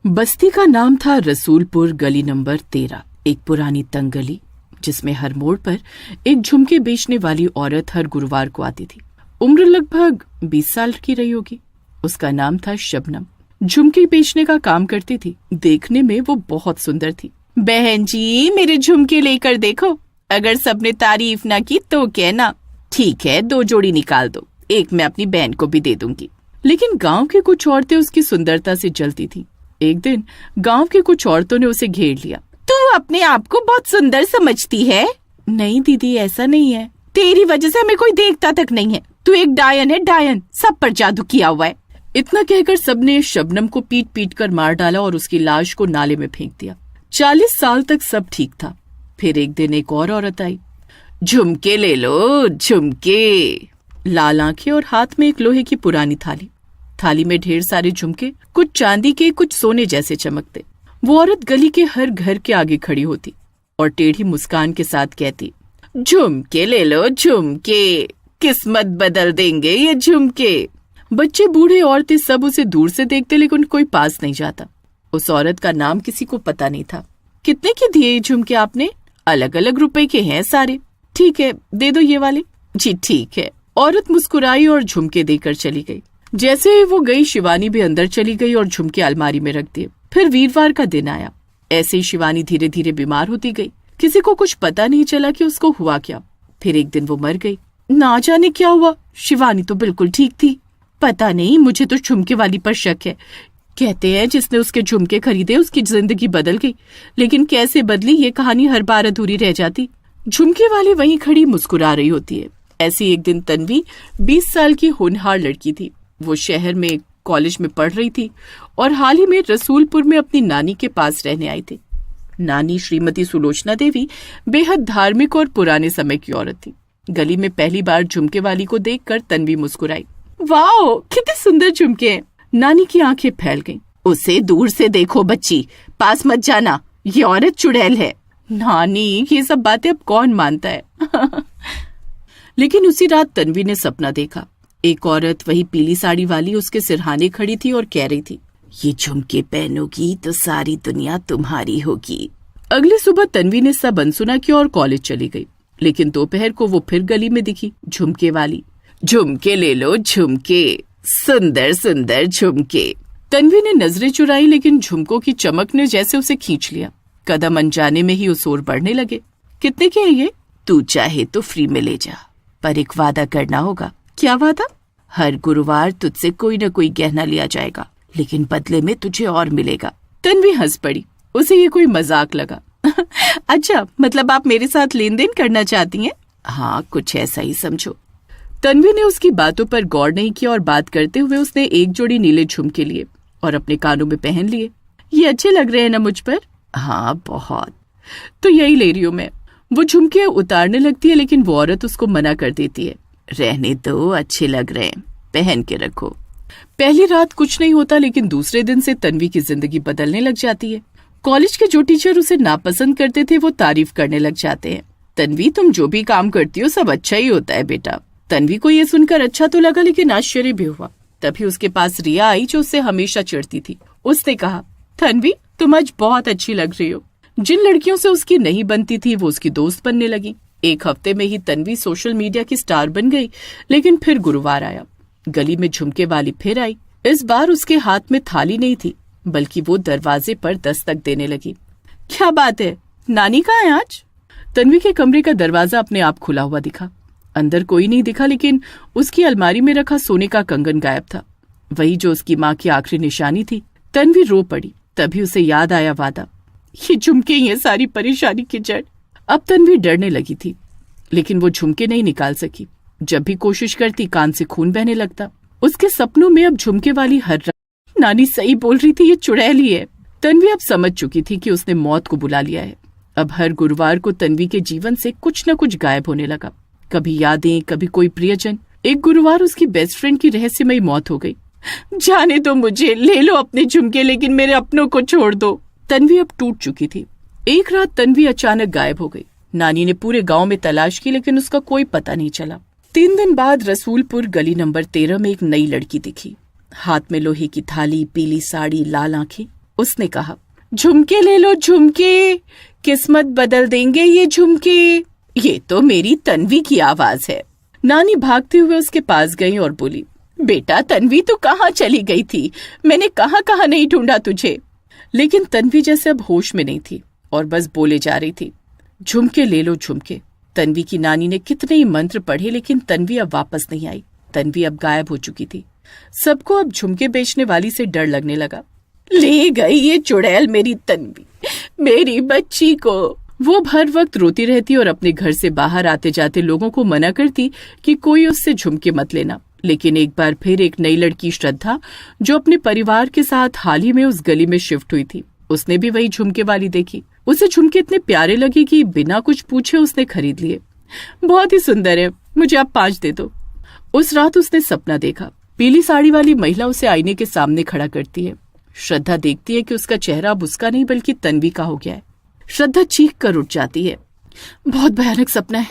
बस्ती का नाम था रसूलपुर, गली नंबर 13। एक पुरानी तंग गली जिसमें हर मोड़ पर एक झुमके बेचने वाली औरत हर गुरुवार को आती थी। उम्र लगभग 20 साल की रही होगी। उसका नाम था शबनम। झुमके बेचने का काम करती थी। देखने में वो बहुत सुंदर थी। बहन जी, मेरे झुमके लेकर देखो, अगर सबने तारीफ ना की तो कहना। ठीक है, 2 जोड़ी निकाल दो, एक मैं अपनी बहन को भी दे दूंगी। लेकिन गांव की कुछ औरतें उसकी सुंदरता से जलती थीं। एक दिन गांव की कुछ औरतों ने उसे घेर लिया। तू अपने आप को बहुत सुंदर समझती है? नहीं दीदी, ऐसा नहीं है। तेरी वजह से हमें कोई देखता तक नहीं है। तू एक डायन है, डायन। सब पर जादू किया हुआ है। इतना कहकर सबने शबनम को पीट पीट कर मार डाला और उसकी लाश को नाले में फेंक दिया। 40 साल तक सब ठीक था। फिर एक दिन एक और औरत आई। झुमके ले लो, झुमके। लाल आंखें और हाथ में एक लोहे की पुरानी थाली। थाली में ढेर सारे झुमके, कुछ चांदी के, कुछ सोने जैसे चमकते। वो औरत गली के हर घर के आगे खड़ी होती और टेढ़ी मुस्कान के साथ कहती, झुमके ले लो, झुमके, किस्मत बदल देंगे ये झुमके। बच्चे, बूढ़े, औरतें सब उसे दूर से देखते, लेकिन कोई पास नहीं जाता। उस औरत का नाम किसी को पता नहीं था। कितने के दिए ये झुमके आपने? अलग अलग रुपए के हैं सारे। ठीक है, दे दो ये वाले। जी ठीक है। औरत मुस्कुराई और झुमके देकर चली गई। जैसे ही वो गई, शिवानी भी अंदर चली गई और झुमके अलमारी में रख दिए। फिर वीरवार का दिन आया। ऐसे ही शिवानी धीरे धीरे बीमार होती गई। किसी को कुछ पता नहीं चला कि उसको हुआ क्या। फिर एक दिन वो मर गई। ना जाने क्या हुआ, शिवानी तो बिल्कुल ठीक थी। पता नहीं, मुझे तो झुमके वाली पर शक है। कहते हैं जिसने उसके झुमके खरीदे उसकी जिंदगी बदल गई, लेकिन कैसे बदली ये कहानी हर बार अधूरी रह जाती। झुमके वाली वहीं खड़ी मुस्कुरा रही होती है। ऐसी एक दिन तन्वी 20 साल की होनहार लड़की थी। वो शहर में कॉलेज में पढ़ रही थी और हाल ही में रसूलपुर में अपनी नानी के पास रहने आई थी। नानी श्रीमती सुलोचना देवी बेहद धार्मिक और पुराने समय की औरत थी। गली में पहली बार झुमके वाली को देखकर तन्वी मुस्कुराई। वाओ, कितने सुंदर झुमके हैं। नानी की आंखें फैल गईं। उसे दूर से देखो बच्ची, पास मत जाना, ये औरत चुड़ैल है। नानी, ये सब बातें अब कौन मानता है। लेकिन उसी रात तन्वी ने सपना देखा। एक औरत, वही पीली साड़ी वाली, उसके सिरहाने खड़ी थी और कह रही थी, ये झुमके पहनोगी तो सारी दुनिया तुम्हारी होगी। अगली सुबह तन्वी ने सब अनसुना किया और कॉलेज चली गई। लेकिन दोपहर को वो फिर गली में दिखी, झुमके वाली। झुमके ले लो, झुमके, सुंदर सुंदर झुमके। तन्वी ने नजरें चुराई, लेकिन झुमकों की चमक ने जैसे उसे खींच लिया। कदम अनजाने में ही उस ओर बढ़ने लगे। कितने के हैं ये? तू चाहे तो फ्री में ले जा, पर एक वादा करना होगा। क्या वादा? हर गुरुवार तुझसे कोई न कोई गहना लिया जाएगा, लेकिन बदले में तुझे और मिलेगा। तन्वी हंस पड़ी। उसे ये कोई मजाक लगा। अच्छा, मतलब आप मेरे साथ लेन देन करना चाहती हैं? हाँ, कुछ ऐसा ही समझो। तन्वी ने उसकी बातों पर गौर नहीं किया और बात करते हुए उसने एक जोड़ी नीले झुमके लिए और अपने कानों में पहन लिए। ये अच्छे लग रहे हैं ना मुझ पर? हाँ, बहुत। तो यही ले रही हूँ मैं। वो झुमके उतारने लगती है, लेकिन वो औरत उसको मना कर देती है। रहने दो, अच्छे लग रहे हैं, पहन के रखो। पहली रात कुछ नहीं होता, लेकिन दूसरे दिन से तन्वी की जिंदगी बदलने लग जाती है। कॉलेज के जो टीचर उसे नापसंद करते थे वो तारीफ करने लग जाते हैं। तन्वी, तुम जो भी काम करती हो सब अच्छा ही होता है बेटा। तन्वी को ये सुनकर अच्छा तो लगा, लेकिन आश्चर्य भी हुआ। तभी उसके पास रिया आई, जो उससे हमेशा चिढ़ती थी। उसने कहा, तन्वी, तुम आज बहुत अच्छी लग रही हो। जिन लड़कियों से उसकी नहीं बनती थी वो उसकी दोस्त बनने लगी। एक हफ्ते में ही तन्वी सोशल मीडिया की स्टार बन गई। लेकिन फिर गुरुवार आया। गली में झुमके वाली फिर आई। इस बार उसके हाथ में थाली नहीं थी, बल्कि वो दरवाजे पर दस्तक देने लगी। क्या बात है, नानी कहाँ है आज? तन्वी के कमरे का दरवाजा अपने आप खुला हुआ दिखा। अंदर कोई नहीं दिखा, लेकिन उसकी अलमारी में रखा सोने का कंगन गायब था, वही जो उसकी माँ की आखिरी निशानी थी। तन्वी रो पड़ी। तभी उसे याद आया वादा। ये झुमके ही है सारी परेशानी की जड़। अब तन्वी डरने लगी थी, लेकिन वो झुमके नहीं निकाल सकी। जब भी कोशिश करती, कान से खून बहने लगता। उसके सपनों में अब झुमके वाली हर रात। नानी सही बोल रही थी, ये चुड़ैल ही है। तन्वी अब समझ चुकी थी कि उसने मौत को बुला लिया है। अब हर गुरुवार को तन्वी के जीवन से कुछ न कुछ गायब होने लगा। कभी यादें, कभी कोई प्रियजन। एक गुरुवार उसकी बेस्ट फ्रेंड की रहस्यमयी मौत हो गई। जाने दो मुझे, ले लो अपने झुमके, लेकिन मेरे अपनों को छोड़ दो। तन्वी अब टूट चुकी थी। एक रात तन्वी अचानक गायब हो गई। नानी ने पूरे गांव में तलाश की, लेकिन उसका कोई पता नहीं चला। 3 दिन बाद रसूलपुर गली नंबर 13 में एक नई लड़की दिखी। हाथ में लोहे की थाली, पीली साड़ी, लाल आंखें उसने कहा, झुमके ले लो झुमके, किस्मत बदल देंगे ये झुमके। ये तो मेरी तन्वी की आवाज है। नानी भागते हुए उसके पास गई और बोली, बेटा तन्वी तू कहाँ चली गई थी? मैंने कहाँ कहाँ नहीं ढूंढा तुझे। लेकिन तन्वी जैसे अब होश में नहीं थी और बस बोले जा रही थी, झुमके ले लो झुमके। तन्वी की नानी ने कितने ही मंत्र पढ़े लेकिन तन्वी अब वापस नहीं आई। तन्वी अब गायब हो चुकी थी। सबको अब झुमके बेचने वाली से डर लगने लगा। ले गई ये चुड़ैल मेरी तन्वी, मेरी बच्ची को। वो अब हर वक्त रोती रहती और अपने घर से बाहर आते जाते लोगों को मना करती कि कोई उससे झुमके मत लेना। लेकिन एक बार फिर एक नई लड़की श्रद्धा, जो अपने परिवार के साथ हाल ही में उस गली में शिफ्ट हुई थी, उसने भी वही झुमके वाली देखी। उसे झुमके इतने प्यारे लगे कि बिना कुछ पूछे उसने खरीद लिए। बहुत ही सुंदर है, मुझे आप 5 दे दो। उस रात उसने सपना देखा। पीली साड़ी वाली महिला उसे आईने के सामने खड़ा करती है। श्रद्धा देखती है कि उसका चेहरा अब उसका नहीं बल्कि तन्वी का हो गया है। श्रद्धा चीख कर उठ जाती है। बहुत भयानक सपना है,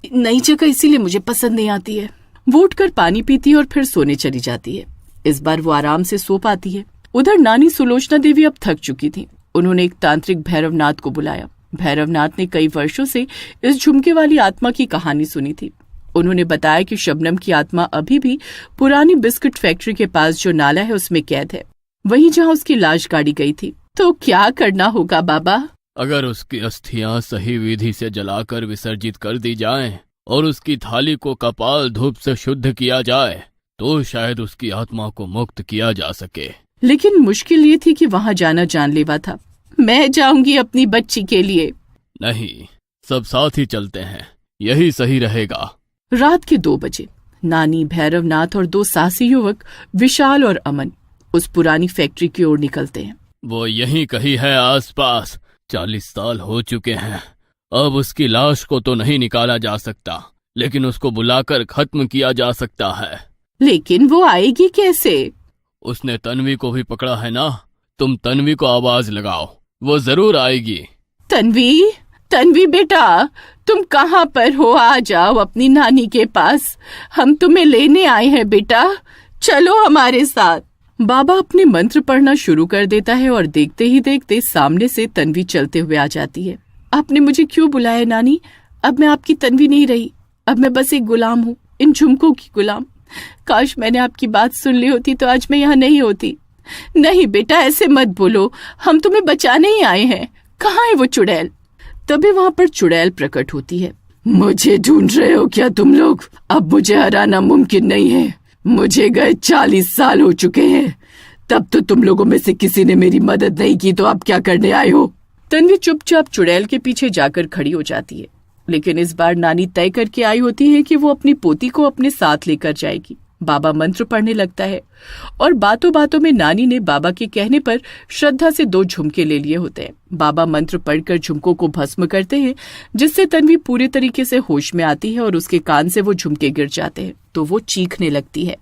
नई जगह इसीलिए मुझे पसंद नहीं आती है। वो उठकर पानी पीती है और फिर सोने चली जाती है। इस बार वो आराम से सो पाती है। उधर नानी सुलोचना देवी अब थक चुकी थी। उन्होंने एक तांत्रिक भैरवनाथ को बुलाया। भैरवनाथ ने कई वर्षों से इस झुमके वाली आत्मा की कहानी सुनी थी। उन्होंने बताया कि शबनम की आत्मा अभी भी पुरानी बिस्कुट फैक्ट्री के पास जो नाला है उसमें कैद है, वहीं जहां उसकी लाश गाड़ी गई थी। तो क्या करना होगा बाबा? अगर उसकी अस्थियां सही विधि से जलाकर विसर्जित कर दी जाएं और उसकी थाली को कपाल धूप से शुद्ध किया जाए तो शायद उसकी आत्मा को मुक्त किया जा सके। लेकिन मुश्किल ये थी कि वहां जाना जानलेवा था। मैं जाऊंगी अपनी बच्ची के लिए। नहीं, सब साथ ही चलते हैं, यही सही रहेगा। रात के 2 बजे नानी, भैरवनाथ और 2 साहसी युवक विशाल और अमन उस पुरानी फैक्ट्री की ओर निकलते हैं। वो यहीं कहीं है आसपास। 40 साल हो चुके हैं। अब उसकी लाश को तो नहीं निकाला जा सकता, लेकिन उसको बुलाकर खत्म किया जा सकता है। लेकिन वो आएगी कैसे? उसने तन्वी को भी पकड़ा है ना। तुम तन्वी को आवाज लगाओ, वो जरूर आएगी। तन्वी, तन्वी बेटा, तुम कहाँ पर हो? आ जाओ अपनी नानी के पास, हम तुम्हें लेने आए हैं बेटा, चलो हमारे साथ। बाबा अपने मंत्र पढ़ना शुरू कर देता है और देखते ही देखते सामने से तन्वी चलते हुए आ जाती है। आपने मुझे क्यों बुलाया नानी? अब मैं आपकी तन्वी नहीं रही, अब मैं बस एक गुलाम हूँ, इन झुमकों की गुलाम। काश मैंने आपकी बात सुन ली होती तो आज मैं यहाँ नहीं होती। नहीं बेटा, ऐसे मत बोलो, हम तुम्हें बचाने ही आए हैं। कहाँ है वो चुड़ैल? तभी वहाँ पर चुड़ैल प्रकट होती है। मुझे ढूंढ रहे हो क्या तुम लोग? अब मुझे हराना मुमकिन नहीं है। मुझे गए 40 साल हो चुके हैं, तब तो तुम लोगों में से किसी ने मेरी मदद नहीं की, तो अब क्या करने आए हो? तन्वी चुपचाप चुड़ैल के पीछे जाकर खड़ी हो जाती है। लेकिन इस बार नानी तय करके आई होती है कि वो अपनी पोती को अपने साथ लेकर जाएगी। बाबा मंत्र पढ़ने लगता है और बातों बातों में नानी ने बाबा के कहने पर श्रद्धा से 2 झुमके ले लिए होते हैं। बाबा मंत्र पढ़कर झुमकों को भस्म करते हैं, जिससे तन्वी पूरे तरीके से होश में आती है और उसके कान से वो झुमके गिर जाते हैं तो वो चीखने लगती है,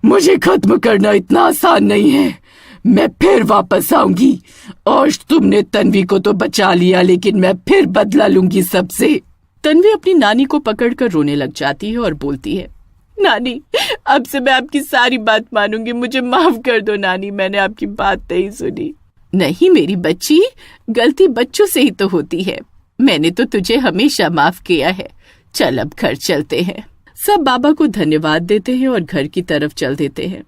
मुझे खत्म करना इतना आसान नहीं है, मैं फिर वापस आऊंगी। और तुमने तन्वी को तो बचा लिया, लेकिन मैं फिर बदला लूंगी सबसे। तन्वी अपनी नानी को पकड़कर रोने लग जाती है और बोलती है, नानी, अब से मैं आपकी सारी बात मानूंगी, मुझे माफ कर दो नानी, मैंने आपकी बात नहीं सुनी। नहीं मेरी बच्ची, गलती बच्चों से ही तो होती है, मैंने तो तुझे हमेशा माफ किया है। चल अब घर चलते हैं। सब बाबा को धन्यवाद देते हैं और घर की तरफ चल देते हैं।